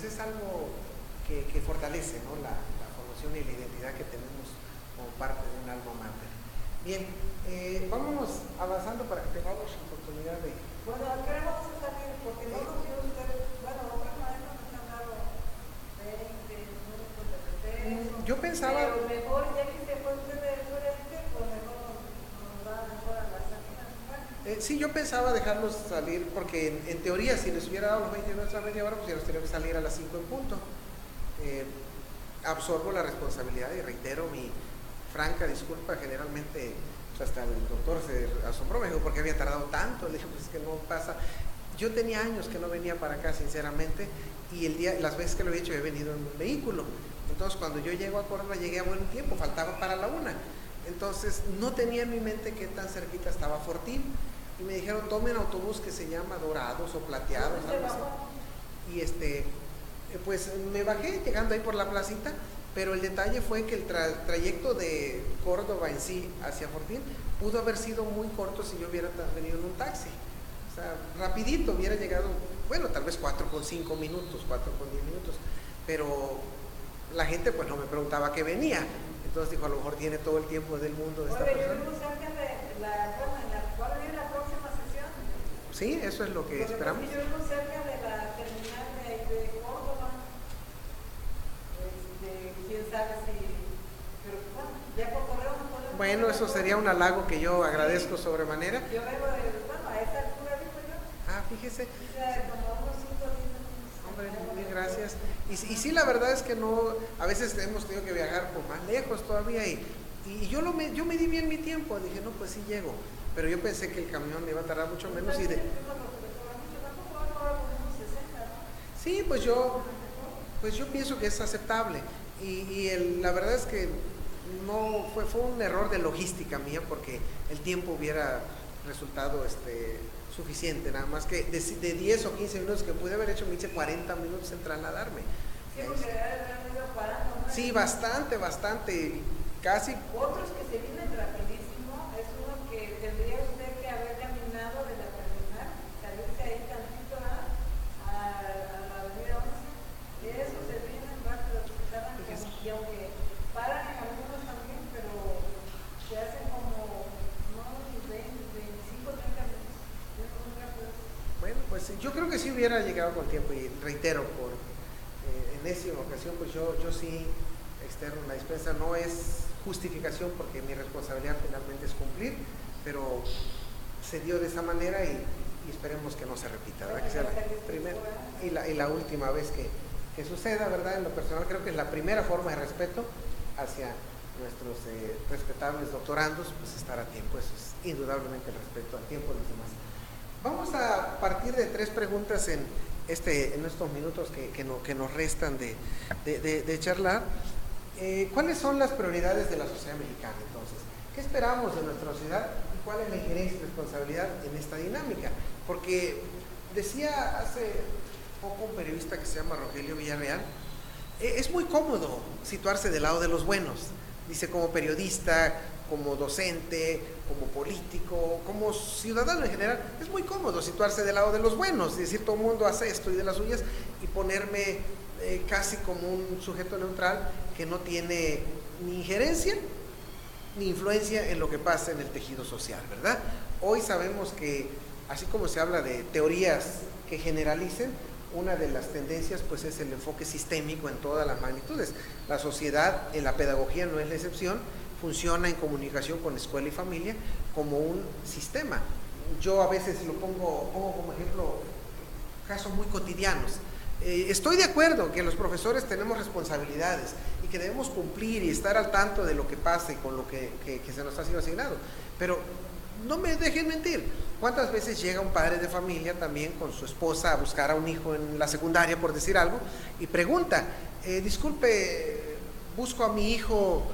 pues es algo que fortalece, ¿no? la formación y la identidad que tenemos como parte de un alma mater. Bien, vámonos avanzando para que tengamos oportunidad de... Bueno, ¿a qué hora vamos a salir? Porque no nos dio usted, bueno, otros maestros nos han dado 20 minutos de receso. Yo pensaba... Pero mejor, ya que se fue usted de sureste, pues mejor nos da mejor a las salidas. sí, yo pensaba dejarlos salir, porque en teoría, si les hubiera dado los 20 minutos a media hora, pues ya los tenía que salir a las 5 en punto. Absorbo la responsabilidad y reitero mi franca disculpa. Generalmente pues hasta el doctor se asombró, me dijo, ¿por qué había tardado tanto? Le dije, pues es que no pasa. Yo tenía años que no venía para acá, sinceramente, y las veces que lo he hecho he venido en un vehículo. Entonces, cuando yo llego a Córdoba, llegué a buen tiempo, faltaba para la 1. Entonces, no tenía en mi mente qué tan cerquita estaba Fortín, y me dijeron, tomen autobús que se llama Dorados o Plateados, algo así. Y pues me bajé llegando ahí por la placita, pero el detalle fue que el trayecto de Córdoba en sí hacia Fortín pudo haber sido muy corto si yo hubiera venido en un taxi. O sea, rapidito hubiera llegado, bueno, tal vez 4,5 minutos, 4,10 minutos, pero la gente pues no me preguntaba qué venía. Entonces dijo, a lo mejor tiene todo el tiempo del mundo de esta persona. Yo cerca de ¿cuál es la próxima sesión? Sí, eso es lo que esperamos. Yo vivo cerca de la terminal de Córdoba. Quién sabe si, pero bueno, ya por correo no podemos. Bueno, eso sería un halago que yo agradezco sobremanera. Yo vengo a esa altura, digo yo. Ah, fíjese. Como unos 5 o 10 minutos. Hombre, mil gracias. Y sí, la verdad es que no, a veces hemos tenido que viajar por más lejos todavía, y yo me di bien mi tiempo. Dije, no, pues sí llego, pero yo pensé que el camión iba a tardar mucho menos. Sí, pues yo pienso que es aceptable, y la verdad es que no fue un error de logística mía, porque el tiempo hubiera resultado suficiente, nada más que de 10 o 15 minutos que pude haber hecho, me hice 40 minutos en trasladarme. Sí, bastante, casi. Otros que se vienen rapidísimo, es uno que tendría usted que haber caminado de la terminal, salirse ahí tantito a la avenida 11, eso se vienen rápido, y aunque paran en algunos también, pero se hacen como unos 20, 25, 30 minutos. Bueno, pues yo creo que sí hubiera llegado con tiempo, y reitero, por enésima ocasión, pues yo sí externo la dispensa. No es justificación, porque mi responsabilidad finalmente es cumplir, pero se dio de esa manera, y esperemos que no se repita, ¿verdad? Que sea la primera y la última vez que suceda, ¿verdad? En lo personal creo que es la primera forma de respeto hacia nuestros respetables doctorandos, pues estar a tiempo. Eso es indudablemente el respeto al tiempo de los demás. Vamos a partir de 3 preguntas en estos minutos que nos restan de charlar. ¿Cuáles son las prioridades de la sociedad mexicana, entonces? ¿Qué esperamos de nuestra sociedad y cuál es la injerencia y responsabilidad en esta dinámica? Porque decía hace poco un periodista que se llama Rogelio Villarreal, es muy cómodo situarse del lado de los buenos. Dice, como periodista, como docente, como político, como ciudadano en general, es muy cómodo situarse del lado de los buenos, es decir, todo el mundo hace esto y de las suyas, y ponerme casi como un sujeto neutral que no tiene ni injerencia ni influencia en lo que pasa en el tejido social, ¿verdad? Hoy sabemos que, así como se habla de teorías que generalicen, una de las tendencias pues es el enfoque sistémico en todas las magnitudes. La sociedad, en la pedagogía no es la excepción, funciona en comunicación con escuela y familia como un sistema. Yo a veces lo pongo como ejemplo casos muy cotidianos. Estoy de acuerdo que los profesores tenemos responsabilidades y que debemos cumplir y estar al tanto de lo que pase con lo que se nos ha sido asignado, pero no me dejen mentir. ¿Cuántas veces llega un padre de familia también con su esposa a buscar a un hijo en la secundaria, por decir algo, y pregunta, disculpe, busco a mi hijo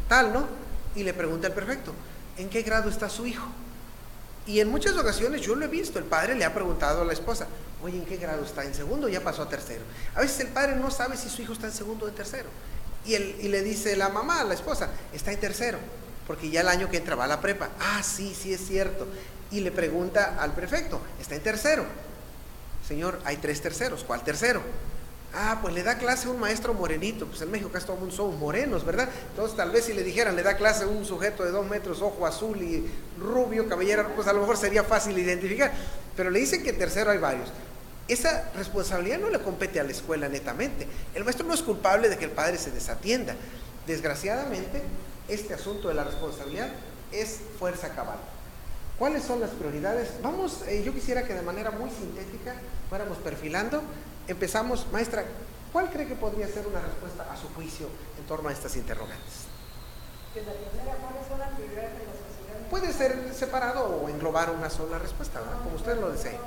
tal, ¿no? Y le pregunta al prefecto, ¿en qué grado está su hijo? Y en muchas ocasiones yo lo he visto, el padre le ha preguntado a la esposa, oye, ¿en qué grado está? ¿En segundo o ya pasó a tercero? A veces el padre no sabe si su hijo está en segundo o en tercero. Y le dice la mamá a la esposa, está en tercero, porque ya el año que entra va a la prepa. Ah, sí, sí es cierto. Y le pregunta al prefecto, está en tercero. Señor, hay 3 terceros, ¿cuál tercero? Ah, pues le da clase a un maestro morenito. Pues en México casi todo el mundo somos morenos, ¿verdad? Entonces tal vez si le dijeran, le da clase a un sujeto de 2 metros, ojo azul y rubio, cabellera, pues a lo mejor sería fácil identificar. Pero le dicen que en tercero hay varios. Esa responsabilidad no le compete a la escuela netamente. El maestro no es culpable de que el padre se desatienda. Desgraciadamente, este asunto de la responsabilidad es fuerza cabal. ¿Cuáles son las prioridades? Vamos, yo quisiera que de manera muy sintética fuéramos perfilando. Empezamos, maestra, ¿cuál cree que podría ser una respuesta a su juicio en torno a estas interrogantes? Que la primera, ¿cuáles son las prioridades de la sociedad? Puede ser separado o englobar una sola respuesta, ¿verdad? Como usted lo desee.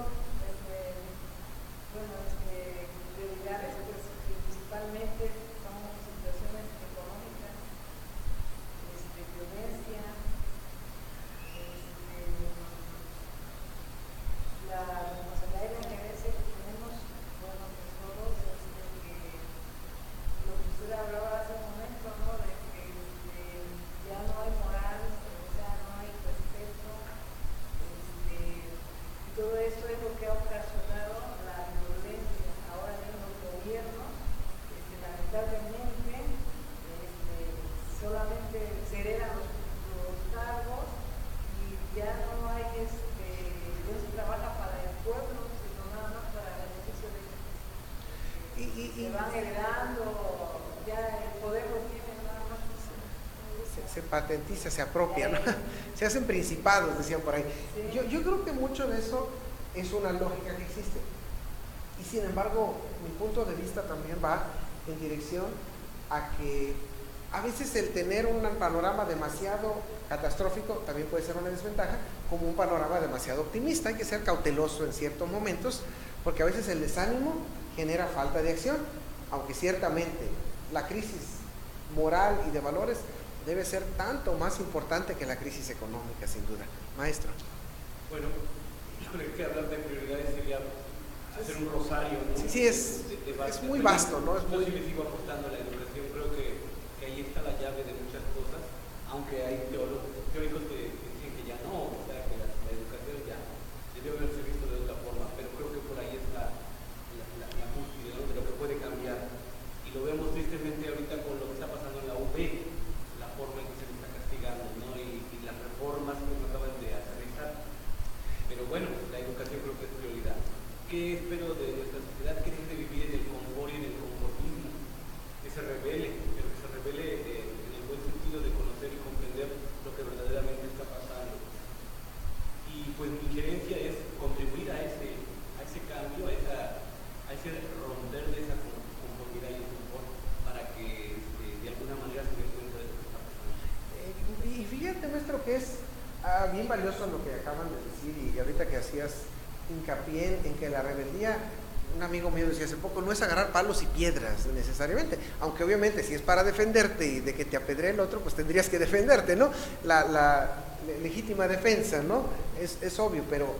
Prioridades, pues principalmente son situaciones económicas, violencia, la responsabilidad y la gerencia que tenemos, bueno, pues todos, que lo que usted hablaba hace un momento, ¿no? De que ya no hay moral, ya no hay respeto, y todo esto es lo que ha ocasionado la violencia ahora en los gobiernos, lamentablemente, solamente se heredan los cargos y ya no hay, no se trabaja para el pueblo, sino nada más para el beneficio de ellos. Se van heredando, ya el poder lo tienen nada más. Se patentiza, se apropia, ¿no? Se hacen principados, decían por ahí. Sí. Yo creo que mucho de eso es una lógica que existe. Y sin embargo, mi punto de vista también va en dirección a que a veces el tener un panorama demasiado catastrófico también puede ser una desventaja, como un panorama demasiado optimista. Hay que ser cauteloso en ciertos momentos, porque a veces el desánimo genera falta de acción, aunque ciertamente la crisis moral y de valores debe ser tanto más importante que la crisis económica, sin duda. Maestro. Bueno, híjole, que hablar de prioridades sería hacer un rosario, ¿no? Sí, es muy vasto, ¿no? Es muy... Yo sí le sigo apostando a la educación, creo que ahí está la llave de muchas cosas, aunque hay teóricos que dicen que ya no, o sea, que la educación ya debe haberse visto de otra forma, pero creo que por ahí está la cúspide, ¿no? De lo que puede cambiar. Y lo vemos tristemente ahorita con lo que está pasando en la UP, la forma en que se le está castigando, ¿no? Y las reformas que no acaban de aterrizar. Pero bueno, la educación creo que es prioridad. ¿Qué espero de nuestra sociedad? Que deje de vivir en el confort y en el conformismo, que se revele, pero que se revele en el buen sentido de conocer y comprender lo que verdaderamente está pasando. Y pues mi injerencia es contribuir a ese cambio, a ese romper de esa conformidad y el confort, para que de alguna manera se dé cuenta de lo que está pasando. Y fíjate, maestro, que es bien valioso lo que acaban de decir, y ahorita que hacías hincapié en que la rebeldía, un amigo mío decía hace poco, no es agarrar palos y piedras necesariamente, aunque obviamente si es para defenderte y de que te apedree el otro, pues tendrías que defenderte, ¿no? La legítima defensa, ¿no? Es obvio, pero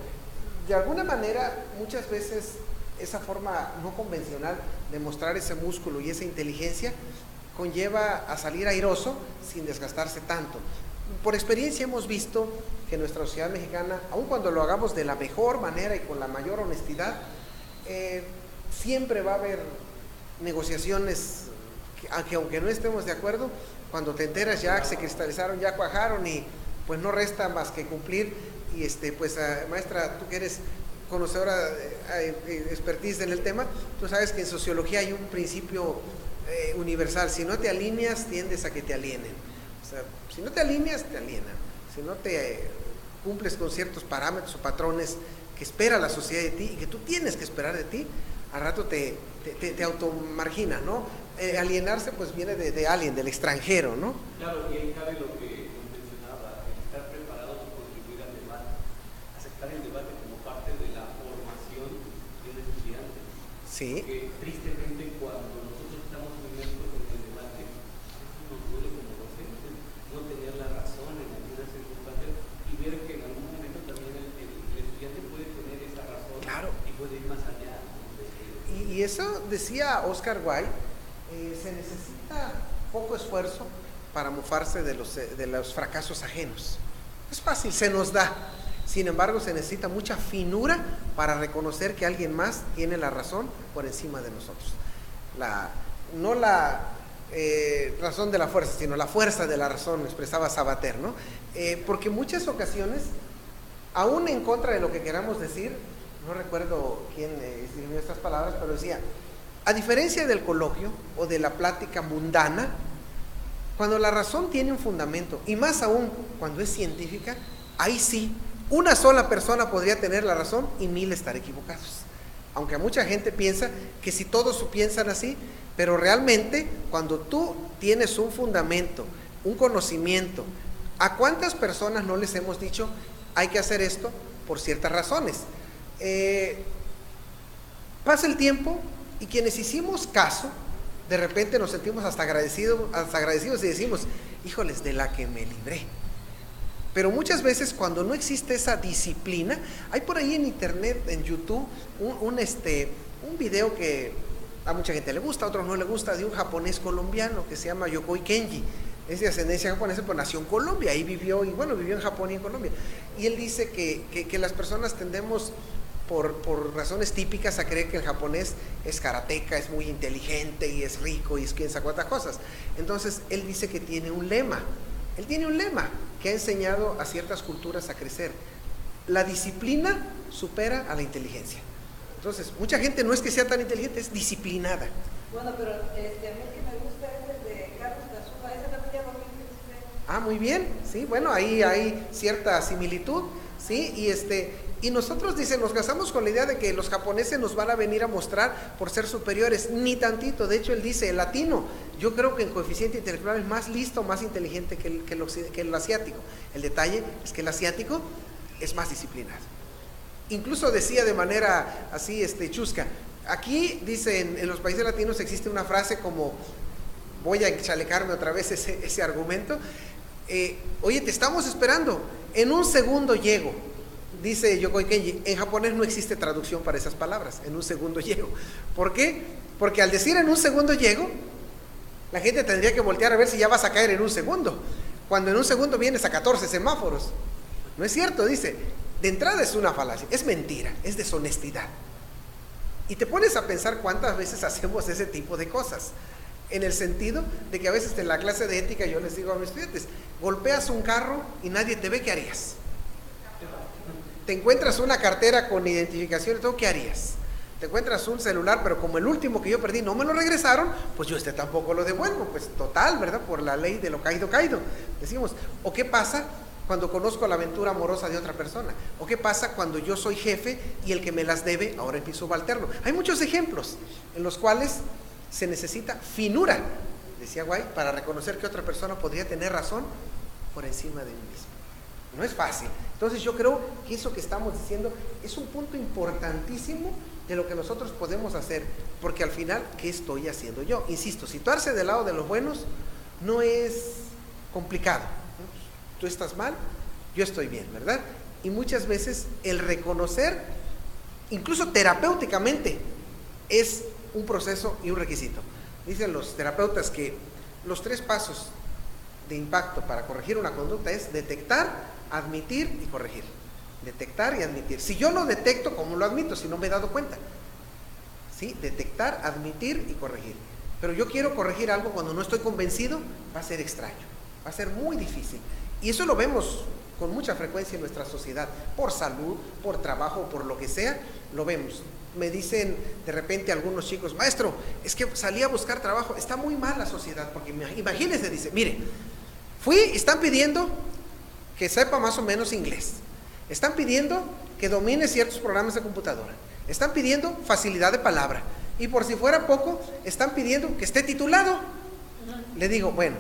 de alguna manera muchas veces esa forma no convencional de mostrar ese músculo y esa inteligencia conlleva a salir airoso sin desgastarse tanto. Por experiencia hemos visto que nuestra sociedad mexicana, aun cuando lo hagamos de la mejor manera y con la mayor honestidad, siempre va a haber negociaciones que aunque no estemos de acuerdo, cuando te enteras ya se cristalizaron, ya cuajaron y pues no resta más que cumplir. Y pues maestra, tú que eres conocedora, expertise en el tema, tú sabes que en sociología hay un principio universal: si no te alineas, tiendes a que te alienen. O sea, si no te alineas, te alienan. Si no te cumples con ciertos parámetros o patrones que espera la sociedad de ti y que tú tienes que esperar de ti, al rato te automargina, ¿no? Alienarse pues viene de alien, del extranjero, ¿no? Claro, y ahí cabe lo que mencionaba, el estar preparados y contribuir al debate, aceptar el debate como parte de la formación de un estudiante. Sí. Porque tristemente cuando nosotros estamos inmersos en el debate, eso nos duele como docentes, no tener la razón en algunas circunstancias y ver que en algún momento también el estudiante puede tener esa razón. Claro. Y puede ir más allá. Y eso decía Oscar Wilde, se necesita poco esfuerzo para mofarse de los fracasos ajenos. Es fácil, se nos da. Sin embargo, se necesita mucha finura para reconocer que alguien más tiene la razón por encima de nosotros. no la razón de la fuerza, sino la fuerza de la razón, expresaba Sabater, ¿no? Porque muchas ocasiones, aún en contra de lo que queramos decir, no recuerdo quién escribió estas palabras, pero decía, a diferencia del coloquio o de la plática mundana, cuando la razón tiene un fundamento, y más aún cuando es científica, ahí sí, una sola persona podría tener la razón y 1000 estar equivocados. Aunque mucha gente piensa que si todos piensan así, pero realmente cuando tú tienes un fundamento, un conocimiento, ¿a cuántas personas no les hemos dicho hay que hacer esto por ciertas razones? Pasa el tiempo y quienes hicimos caso, de repente nos sentimos hasta agradecidos y decimos, híjoles, de la que me libré. Pero muchas veces cuando no existe esa disciplina, hay por ahí en internet, en YouTube, un video que a mucha gente le gusta, a otros no le gusta, de un japonés colombiano que se llama Yokoi Kenji. Es de ascendencia japonesa, pero nació en Colombia, ahí vivió, y bueno, vivió en Japón y en Colombia. Y él dice que las personas tendemos por razones típicas a creer que el japonés es karateca, es muy inteligente y es rico y es quien sabe cuántas cosas. Entonces él dice que tiene un lema, que ha enseñado a ciertas culturas a crecer: la disciplina supera a la inteligencia. Entonces mucha gente no es que sea tan inteligente, es disciplinada. Bueno, pero a mí el que me gusta es el de Carlos Cazúa, ese también ya lo vi. Ah, muy bien, sí, bueno, ahí hay cierta similitud, sí, y nosotros, dice, nos casamos con la idea de que los japoneses nos van a venir a mostrar por ser superiores, ni tantito. De hecho, él dice, el latino, yo creo que en coeficiente intelectual es más listo, más inteligente que el asiático. El detalle es que el asiático es más disciplinado. Incluso decía de manera así, chusca, aquí, dice, en los países latinos existe una frase como, voy a chalecarme otra vez ese argumento, oye, te estamos esperando, en un segundo llego. Dice Yokoi Kenji, en japonés no existe traducción para esas palabras, en un segundo llego. ¿Por qué? Porque al decir en un segundo llego, la gente tendría que voltear a ver si ya vas a caer en un segundo, cuando en un segundo vienes a 14 semáforos. No es cierto, dice, de entrada es una falacia, es mentira, es deshonestidad. Y te pones a pensar cuántas veces hacemos ese tipo de cosas, en el sentido de que a veces en la clase de ética yo les digo a mis estudiantes, golpeas un carro y nadie te ve, ¿qué harías? Te encuentras una cartera con identificación y todo, ¿qué harías? Te encuentras un celular, pero como el último que yo perdí no me lo regresaron, pues yo tampoco lo devuelvo, pues total, ¿verdad? Por la ley de lo caído, decimos. ¿O qué pasa cuando conozco la aventura amorosa de otra persona? ¿O qué pasa cuando yo soy jefe y el que me las debe ahora es mi subalterno? Hay muchos ejemplos en los cuales se necesita finura, decía Guay, para reconocer que otra persona podría tener razón por encima de mí mismo. No es fácil. Entonces yo creo que eso que estamos diciendo es un punto importantísimo de lo que nosotros podemos hacer, porque al final, ¿qué estoy haciendo yo? Insisto, situarse del lado de los buenos no es complicado. Tú estás mal, yo estoy bien, ¿verdad? Y muchas veces el reconocer, incluso terapéuticamente, es un proceso y un requisito. Dicen los terapeutas que los 3 pasos de impacto para corregir una conducta es detectar, admitir y corregir. Detectar y admitir. Si yo lo detecto, ¿cómo lo admito? Si no me he dado cuenta. ¿Sí? Detectar, admitir y corregir. Pero yo quiero corregir algo cuando no estoy convencido, va a ser extraño, va a ser muy difícil. Y eso lo vemos con mucha frecuencia en nuestra sociedad, por salud, por trabajo, por lo que sea, lo vemos. Me dicen de repente algunos chicos, maestro, es que salí a buscar trabajo, está muy mal la sociedad, porque imagínense, dice, mire, están pidiendo que sepa más o menos inglés, están pidiendo que domine ciertos programas de computadora, están pidiendo facilidad de palabra, y por si fuera poco, están pidiendo que esté titulado. Le digo, bueno,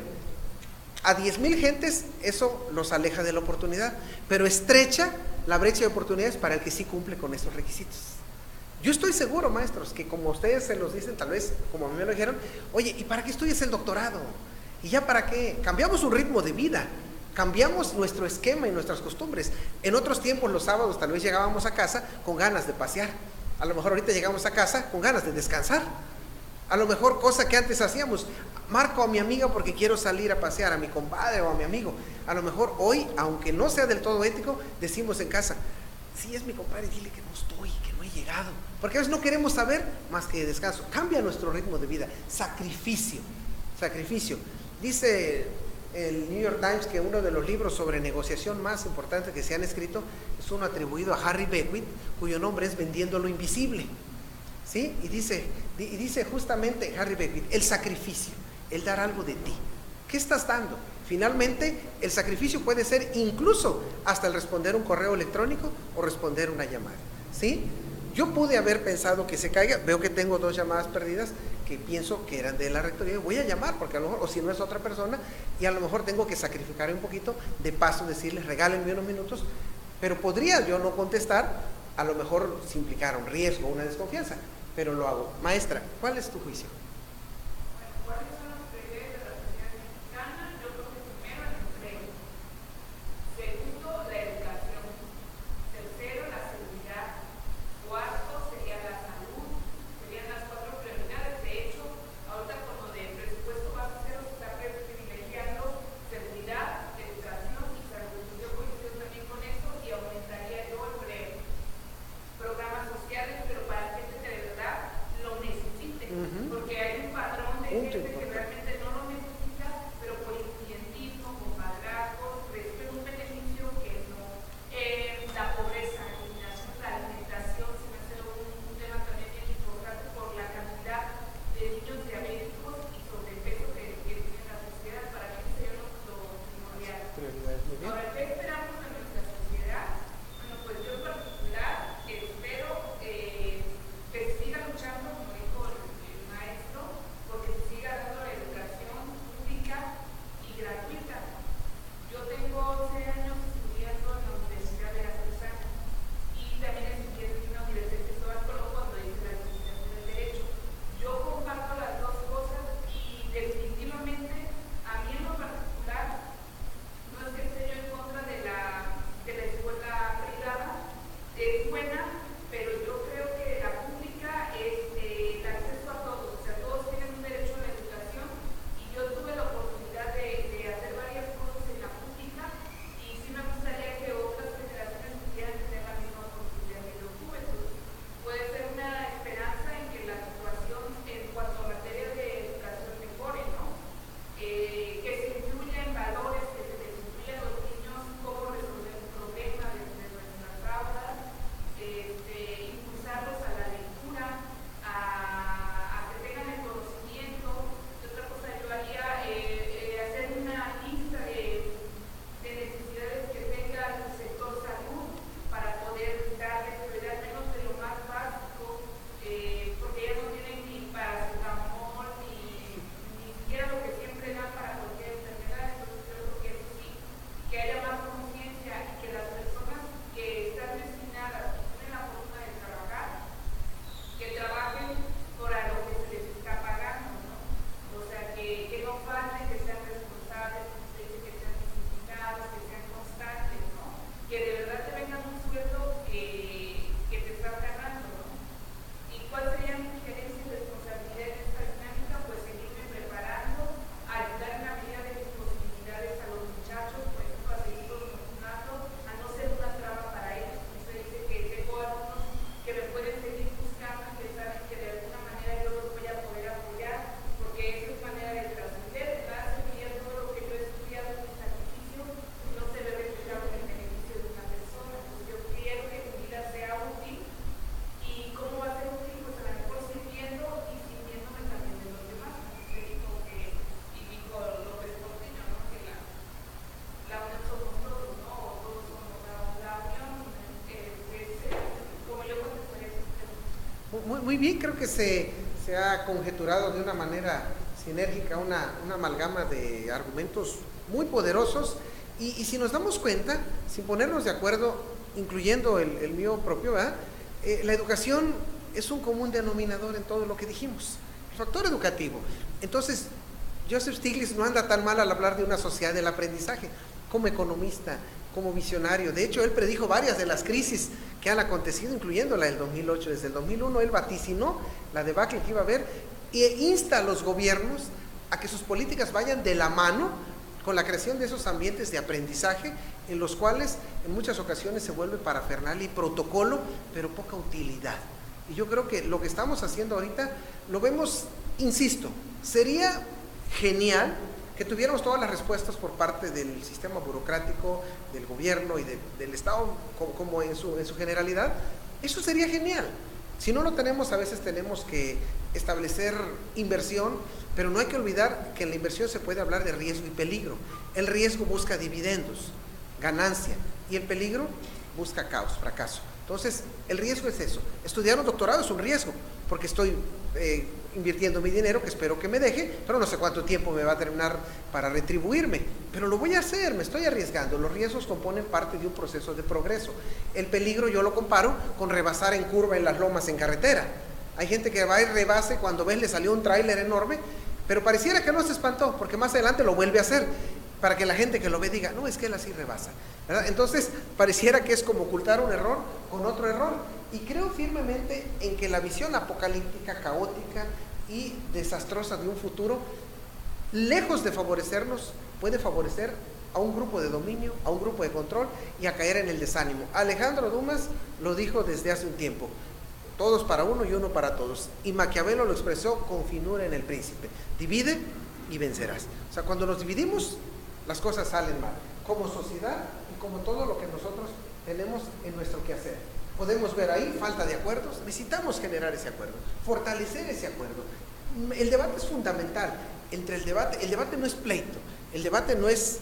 a 10,000 gentes eso los aleja de la oportunidad, pero estrecha la brecha de oportunidades para el que sí cumple con esos requisitos. Yo estoy seguro, maestros, que como ustedes se los dicen, tal vez como a mí me lo dijeron, oye, ¿y para qué estudias el doctorado? ¿Y ya para qué? Cambiamos un ritmo de vida, cambiamos nuestro esquema y nuestras costumbres. En otros tiempos, los sábados, tal vez llegábamos a casa con ganas de pasear. A lo mejor ahorita llegamos a casa con ganas de descansar. A lo mejor, cosa que antes hacíamos, marco a mi amiga porque quiero salir a pasear, a mi compadre o a mi amigo. A lo mejor hoy, aunque no sea del todo ético, decimos en casa, si es mi compadre, dile que no estoy, que no he llegado. Porque a veces no queremos saber más que descanso. Cambia nuestro ritmo de vida. Sacrificio. Dice el New York Times que uno de los libros sobre negociación más importantes que se han escrito es uno atribuido a Harry Beckwith, cuyo nombre es Vendiendo lo Invisible. ¿Sí? Y dice justamente Harry Beckwith, el sacrificio, el dar algo de ti. ¿Qué estás dando? Finalmente, el sacrificio puede ser incluso hasta el responder un correo electrónico o responder una llamada. ¿Sí? Yo pude haber pensado que se caiga, veo que tengo 2 llamadas perdidas que pienso que eran de la rectoría, voy a llamar porque a lo mejor, o si no es otra persona, y a lo mejor tengo que sacrificar un poquito, de paso decirles, regálenme unos minutos, pero podría yo no contestar, a lo mejor si implicara un riesgo, una desconfianza, pero lo hago. Maestra, ¿cuál es tu juicio? ¿Cuáles son los criterios de la sociedad mexicana? Yo creo que primero el empleo, segundo la educación, tercero la seguridad, cuarto sería la salud, serían las 4 prioridades. De hecho, ahorita con lo del presupuesto base cero se está privilegiando seguridad, educación y salud. Yo coincido también con eso y aumentaría yo el programas sociales, pero para gente que de verdad lo necesite, porque hay un padrón de gente que realmente no lo necesita, pero por influyentismo, compadrazgos, reciben un beneficio que no. La pobreza, la eliminación, la alimentación, se me hace un tema también bien importante por la cantidad de niños diabéticos y sobrepeso que tiene la sociedad. Para mí sería lo primordial. Ahora, ¿qué esperamos de nuestra sociedad? Bueno, pues yo en particular espero que se siga luchando, como dijo el maestro, porque se siga dando la educación pública y gratuita. Yo tengo 11 años estudiando en la Universidad de Veracruzana y también estudié en la Universidad de Cristóbal Colón cuando hice la licenciatura en Derecho. Yo comparto las dos cosas y definitivamente a mí en lo particular no es que esté yo en contra de la escuela privada, es buena, pero yo creo que la pública es el acceso a todos, o sea, todos tienen un derecho a la educación y yo tuve la oportunidad de hacer varias cosas en la pública y sí me gustaría que otras generaciones pudieran tener la misma oportunidad que yo tuve. Entonces, puede ser una esperanza en que la situación en cuanto a materia de educación mejore, ¿no? Que se incluyan valores, que se les incluyan a los niños cómo resolver un problema desde nuestras aulas, impulsarlos a la lectura, a que tengan el conocimiento. Y otra cosa yo haría, hacer una lista de necesidades que tenga el sector salud para poder darle prioridad menos de lo más básico, porque ya no tienen ni paracetamol ni siquiera lo que siempre dan para cualquier enfermedad. Entonces yo creo que eso sí, que haya más conciencia y que las personas que están destinadas y tienen la fortuna de trabajar, que trabajen para lo que se les está pagando, ¿no? O sea, que no falten, que sean responsables, que sean disciplinados, que sean constantes, ¿no? Que de verdad te vengan un sueldo que te estás ganando, ¿no? ¿Y cuál sería mi sugerencia y responsabilidad en esta dinámica? Pues seguirme preparando, ayudar en la medida de mis posibilidades a los muchachos, por ejemplo, a seguirlos motivando, a no ser una traba para ellos. Usted dice que tengo alumnos que me pueden seguir buscando y que saben que de alguna manera yo los voy a poder apoyar, porque esa es manera de trascender. Nada serviría todo lo que yo he estudiado en mi sacrificio si no se ve reflejado en el beneficio de una persona. Entonces yo quiero que mi vida sea útil. ¿Y cómo va a ser útil? Pues a lo mejor sirviendo y sirviéndome también de los demás. Usted dijo que, y dijo López Portillo, ¿no? Que la unión somos todos, ¿no? O todos somos la unión, como yo contestaría ese tema. Muy bien, creo que se ha conjeturado de una manera sinérgica una amalgama de argumentos muy poderosos y si nos damos cuenta, sin ponernos de acuerdo, incluyendo el mío propio, ¿verdad? La educación es un común denominador en todo lo que dijimos, el factor educativo. Entonces, Joseph Stiglitz no anda tan mal al hablar de una sociedad del aprendizaje, como economista, como visionario. De hecho, él predijo varias de las crisis que han acontecido, incluyendo la del 2008. Desde el 2001 él vaticinó la debacle que iba a haber e insta a los gobiernos a que sus políticas vayan de la mano con la creación de esos ambientes de aprendizaje en los cuales en muchas ocasiones se vuelve parafernalia y protocolo, pero poca utilidad. Y yo creo que lo que estamos haciendo ahorita lo vemos, insisto, sería genial que tuviéramos todas las respuestas por parte del sistema burocrático, del gobierno y del Estado como en su generalidad. Eso sería genial. Si no lo tenemos, a veces tenemos que establecer inversión, pero no hay que olvidar que en la inversión se puede hablar de riesgo y peligro. El riesgo busca dividendos, ganancia, y el peligro busca caos, fracaso. Entonces, el riesgo es eso. Estudiar un doctorado es un riesgo, porque estoy invirtiendo mi dinero, que espero que me deje, pero no sé cuánto tiempo me va a terminar para retribuirme, pero lo voy a hacer, me estoy arriesgando. Los riesgos componen parte de un proceso de progreso. El peligro yo lo comparo con rebasar en curva en las lomas en carretera. Hay gente que va y rebase, cuando ves le salió un tráiler enorme, pero pareciera que no se espantó, porque más adelante lo vuelve a hacer, para que la gente que lo ve diga, no, es que él así rebasa, ¿verdad? Entonces, pareciera que es como ocultar un error con otro error. Y creo firmemente en que la visión apocalíptica, caótica y desastrosa de un futuro, lejos de favorecernos, puede favorecer a un grupo de dominio, a un grupo de control y a caer en el desánimo. Alejandro Dumas lo dijo desde hace un tiempo: todos para uno y uno para todos. Y Maquiavelo lo expresó con finura en El Príncipe: divide y vencerás. O sea, cuando nos dividimos, las cosas salen mal, como sociedad y como todo lo que nosotros tenemos en nuestro quehacer. Podemos ver ahí falta de acuerdos, necesitamos generar ese acuerdo, fortalecer ese acuerdo. El debate es fundamental. El debate no es pleito, el debate no es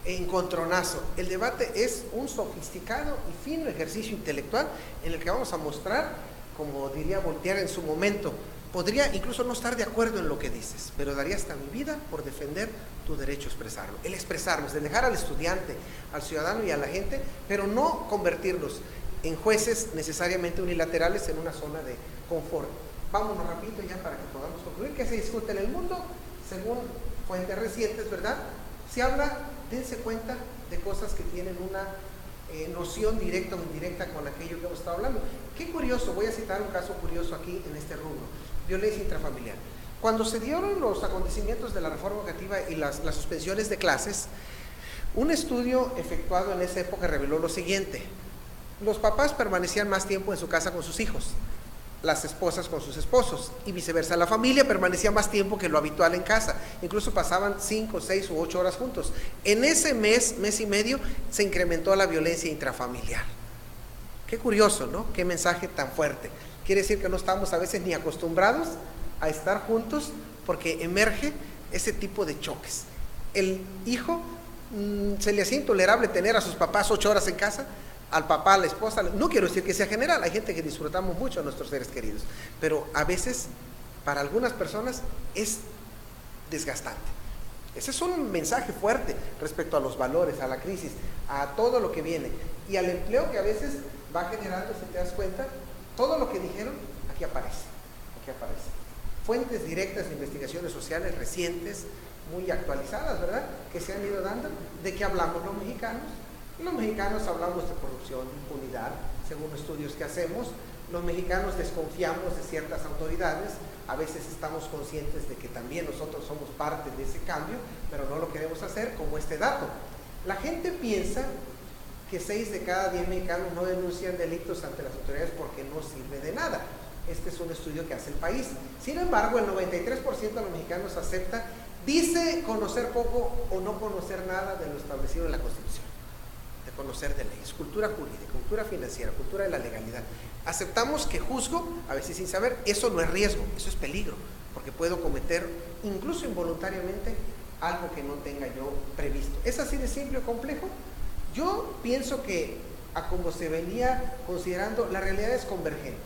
encontronazo, el debate es un sofisticado y fino ejercicio intelectual en el que vamos a mostrar, como diría Voltaire en su momento, podría incluso no estar de acuerdo en lo que dices, pero daría hasta mi vida por defender tu derecho a expresarlo. El expresarnos, de dejar al estudiante, al ciudadano y a la gente, pero no convertirnos en jueces necesariamente unilaterales en una zona de confort. Vámonos rapidito ya para que podamos concluir. ¿Qué se discute en el mundo? Según fuentes recientes, ¿verdad? Se habla, dense cuenta, de cosas que tienen una noción directa o indirecta con aquello que hemos estado hablando. Qué curioso, voy a citar un caso curioso aquí en este rubro: violencia intrafamiliar. Cuando se dieron los acontecimientos de la reforma educativa y las suspensiones de clases, un estudio efectuado en esa época reveló lo siguiente: los papás permanecían más tiempo en su casa con sus hijos, las esposas con sus esposos, y viceversa. La familia permanecía más tiempo que lo habitual en casa, incluso pasaban 5, 6 u 8 horas juntos. En ese mes y medio, se incrementó la violencia intrafamiliar. Qué curioso, ¿no? Qué mensaje tan fuerte. Quiere decir que no estamos a veces ni acostumbrados a estar juntos, porque emerge ese tipo de choques. El hijo se le hacía intolerable tener a sus papás 8 horas en casa, al papá, a la esposa. No quiero decir que sea general, hay gente que disfrutamos mucho a nuestros seres queridos, pero a veces para algunas personas es desgastante. Ese es un mensaje fuerte respecto a los valores, a la crisis, a todo lo que viene y al empleo que a veces va generando. Si te das cuenta, todo lo que dijeron aquí aparece. Fuentes directas de investigaciones sociales recientes, muy actualizadas, ¿verdad?, que se han ido dando. ¿De qué hablamos los mexicanos? Los mexicanos hablamos de corrupción, de impunidad, según estudios que hacemos. Los mexicanos desconfiamos de ciertas autoridades, a veces estamos conscientes de que también nosotros somos parte de ese cambio, pero no lo queremos hacer, como este dato. La gente piensa que 6 de cada 10 mexicanos no denuncian delitos ante las autoridades porque no sirve de nada. Este es un estudio que hace El País. Sin embargo, el 93% de los mexicanos dice conocer poco o no conocer nada de lo establecido en la Constitución, de conocer de leyes, cultura jurídica, cultura financiera, cultura de la legalidad. Aceptamos que juzgo, a veces sin saber. Eso no es riesgo, eso es peligro, porque puedo cometer, incluso involuntariamente, algo que no tenga yo previsto. ¿Es así de simple o complejo? Yo pienso que, a como se venía considerando, la realidad es convergente,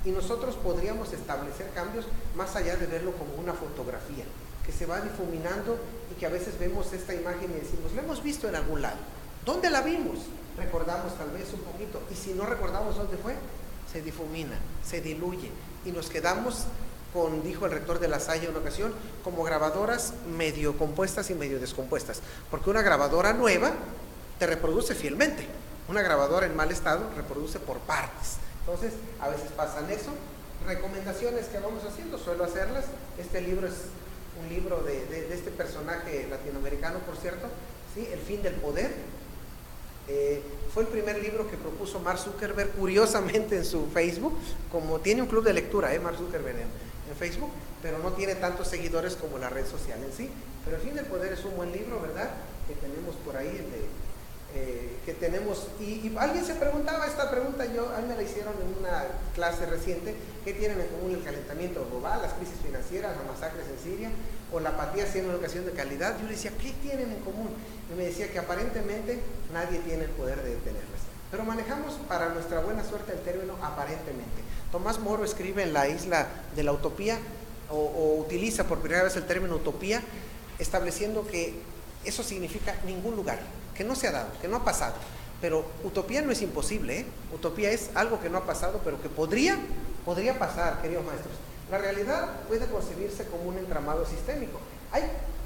y nosotros podríamos establecer cambios más allá de verlo como una fotografía que se va difuminando y que a veces vemos esta imagen y decimos, la hemos visto en algún lado. ¿Dónde la vimos? Recordamos tal vez un poquito, y si no recordamos dónde fue, se difumina, se diluye, y nos quedamos con, dijo el rector de La Salle en una ocasión, como grabadoras medio compuestas y medio descompuestas, porque una grabadora nueva te reproduce fielmente, una grabadora en mal estado reproduce por partes. Entonces, a veces pasan eso. Recomendaciones que vamos haciendo, suelo hacerlas. Este libro es un libro de este personaje latinoamericano, por cierto, ¿sí? El fin del poder. Fue el primer libro que propuso Mark Zuckerberg, curiosamente, en su Facebook. Como tiene un club de lectura, Mark Zuckerberg en Facebook, pero no tiene tantos seguidores como la red social en sí. Pero El fin del poder es un buen libro, ¿verdad? Que tenemos por ahí, que tenemos, y alguien se preguntaba esta pregunta, a mí me la hicieron en una clase reciente: ¿qué tienen en común el calentamiento global, las crisis financieras, las masacres en Siria o la apatía hacia una educación de calidad? Yo le decía, ¿qué tienen en común? Y me decía que aparentemente nadie tiene el poder de detenerlas, pero manejamos para nuestra buena suerte el término aparentemente. Tomás Moro escribe en La isla de la utopía, o utiliza por primera vez el término utopía, estableciendo que eso significa ningún lugar, que no se ha dado, que no ha pasado. Pero utopía no es imposible, ¿eh? Utopía es algo que no ha pasado, pero que podría pasar, queridos maestros. La realidad puede concebirse como un entramado sistémico.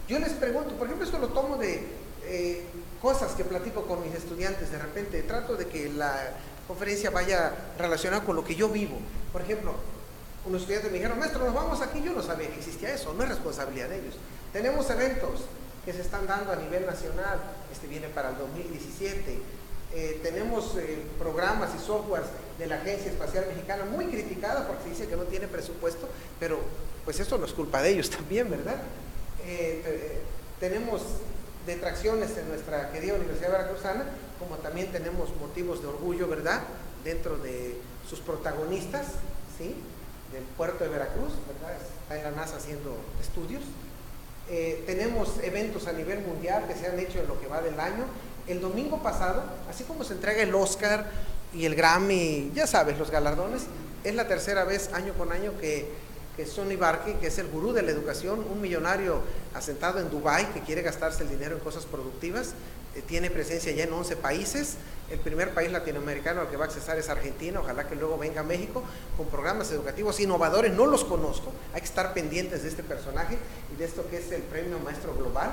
Yo les pregunto, por ejemplo, esto lo tomo de cosas que platico con mis estudiantes. De repente trato de que la conferencia vaya relacionada con lo que yo vivo. Por ejemplo, unos estudiantes me dijeron, maestro, nos vamos aquí. Yo no sabía que existía eso, no es responsabilidad de ellos. Tenemos eventos que se están dando a nivel nacional, viene para el 2017, tenemos programas y softwares de la Agencia Espacial Mexicana, muy criticada porque se dice que no tiene presupuesto, pero pues eso no es culpa de ellos también, ¿verdad? Tenemos detracciones en nuestra querida Universidad Veracruzana, como también tenemos motivos de orgullo, ¿verdad?, dentro de sus protagonistas, ¿sí?, del puerto de Veracruz, ¿verdad? Está en la NASA haciendo estudios. Tenemos eventos a nivel mundial que se han hecho en lo que va del año. El domingo pasado, así como se entrega el Oscar y el Grammy, ya sabes, los galardones, es la tercera vez año con año que Sonny Barkey, que es el gurú de la educación, un millonario asentado en Dubái que quiere gastarse el dinero en cosas productivas, tiene presencia ya en 11 países. El primer país latinoamericano al que va a accesar es Argentina, ojalá que luego venga México, con programas educativos innovadores. No los conozco, hay que estar pendientes de este personaje y de esto que es el Premio Maestro Global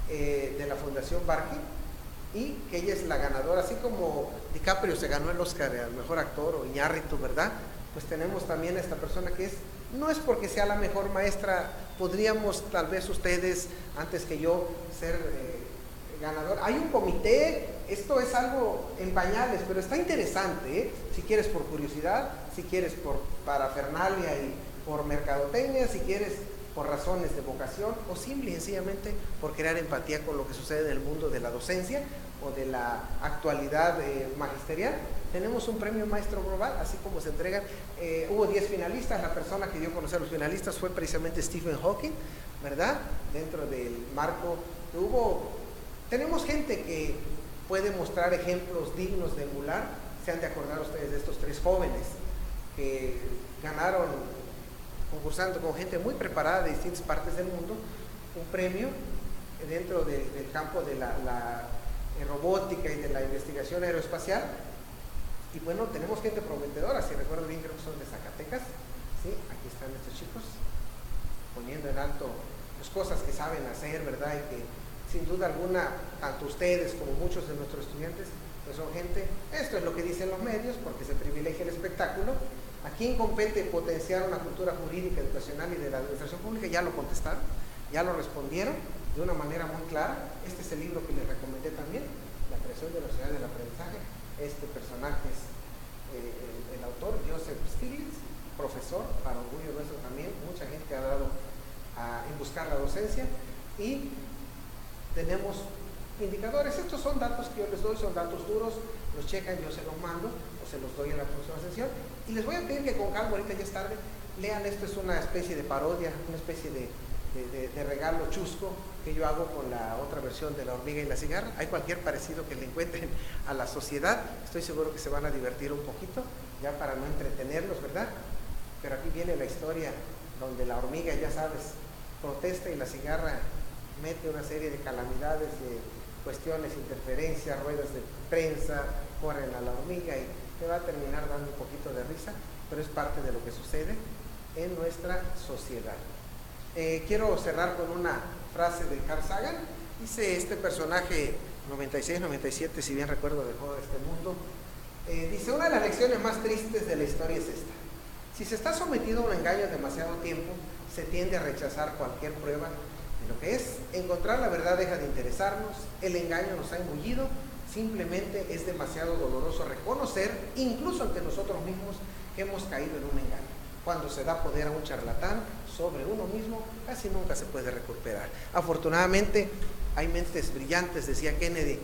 de la Fundación Barkey, y que ella es la ganadora, así como DiCaprio se ganó el Oscar al mejor actor, o Iñárritu, ¿verdad? Pues tenemos también a esta persona que no es porque sea la mejor maestra, podríamos tal vez ustedes, antes que yo, ser ganador. Hay un comité, esto es algo en pañales, pero está interesante, ¿eh? Si quieres por curiosidad, si quieres por parafernalia y por mercadotecnia, si quieres por razones de vocación, o simple y sencillamente por crear empatía con lo que sucede en el mundo de la docencia o de la actualidad magisterial. Tenemos un premio Maestro Global, así como se entregan. Hubo 10 finalistas. La persona que dio a conocer a los finalistas fue precisamente Stephen Hawking, ¿verdad? Dentro del marco que tenemos gente que puede mostrar ejemplos dignos de emular. Se han de acordar ustedes de estos 3 jóvenes que ganaron, concursando con gente muy preparada de distintas partes del mundo, un premio dentro del campo de la robótica y de la investigación aeroespacial. Y bueno, tenemos gente prometedora, si recuerdo bien, creo que son de Zacatecas, ¿sí? Aquí están estos chicos poniendo en alto las cosas que saben hacer, ¿verdad? Y que sin duda alguna, tanto ustedes como muchos de nuestros estudiantes, pues son gente, esto es lo que dicen los medios, porque se privilegia el espectáculo. ¿A quién compete potenciar una cultura jurídica, educacional y de la administración pública? Ya lo contestaron, ya lo respondieron de una manera muy clara. Este es el libro que les recomendé también, La creación de la sociedad del aprendizaje. Este personaje es el autor, Joseph Stiglitz, profesor, para orgullo nuestro también. Mucha gente ha dado en buscar la docencia, y tenemos indicadores. Estos son datos que yo les doy, son datos duros, los checan, yo se los mando o se los doy en la próxima sesión, y les voy a pedir que con calma, ahorita ya es tarde, lean. Esto es una especie de parodia, una especie de regalo chusco que yo hago con la otra versión de La hormiga y la cigarra. Hay cualquier parecido que le encuentren a la sociedad, estoy seguro que se van a divertir un poquito, ya para no entretenerlos, ¿verdad? Pero aquí viene la historia donde la hormiga, ya sabes, protesta y la cigarra mete una serie de calamidades, de cuestiones, interferencias, ruedas de prensa, corren a la hormiga, y te va a terminar dando un poquito de risa, pero es parte de lo que sucede en nuestra sociedad. Quiero cerrar con una frase de Carl Sagan. Dice este personaje, 96-97, si bien recuerdo, dejó este mundo. Dice: una de las lecciones más tristes de la historia es esta: Si se está sometido a un engaño demasiado tiempo, se tiende a rechazar cualquier prueba de lo que es. Encontrar la verdad deja de interesarnos, el engaño nos ha engullido, simplemente es demasiado doloroso reconocer, incluso ante nosotros mismos, que hemos caído en un engaño. Cuando se da poder a un charlatán sobre uno mismo, casi nunca se puede recuperar. Afortunadamente, hay mentes brillantes, decía Kennedy.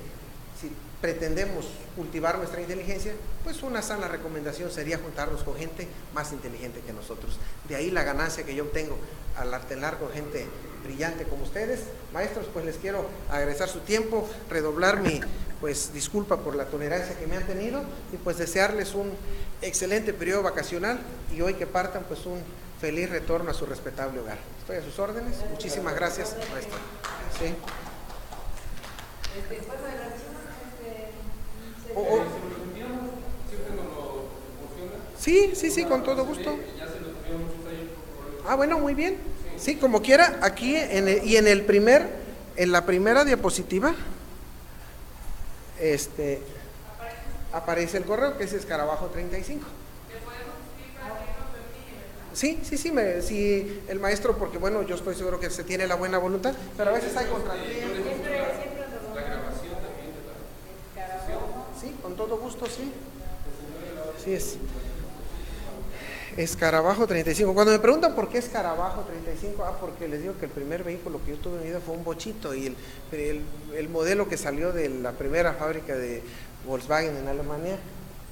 Si pretendemos cultivar nuestra inteligencia, pues una sana recomendación sería juntarnos con gente más inteligente que nosotros. De ahí la ganancia que yo obtengo al artelar con gente brillante como ustedes. Maestros, pues les quiero agradecer su tiempo, redoblar mi disculpa por la tolerancia que me han tenido y pues desearles un excelente periodo vacacional y hoy que partan pues un feliz retorno a su respetable hogar. Estoy a sus órdenes. Muchísimas gracias, maestro. Sí. Bueno, el archivo, Sí, con todo gusto. Ah, bueno, muy bien. Sí, como quiera, aquí en la primera diapositiva, aparece el correo que es Escarabajo 35. Sí, sí, el maestro, porque bueno, yo estoy seguro que se tiene la buena voluntad, pero a veces hay contratiempos. La grabación también de la sesión. Sí, con todo gusto, sí. Sí es. Escarabajo 35. Cuando me preguntan por qué Escarabajo 35, porque les digo que el primer vehículo que yo tuve en mi vida fue un bochito y el modelo que salió de la primera fábrica de Volkswagen en Alemania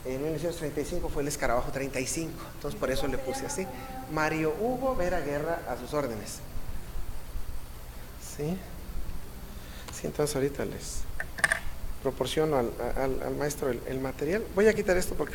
en 1935 fue el Escarabajo 35. Entonces por eso le puse así. Mario Hugo Vera Guerra, a sus órdenes. Sí. Sí, entonces ahorita les proporciono al maestro el material. Voy a quitar esto porque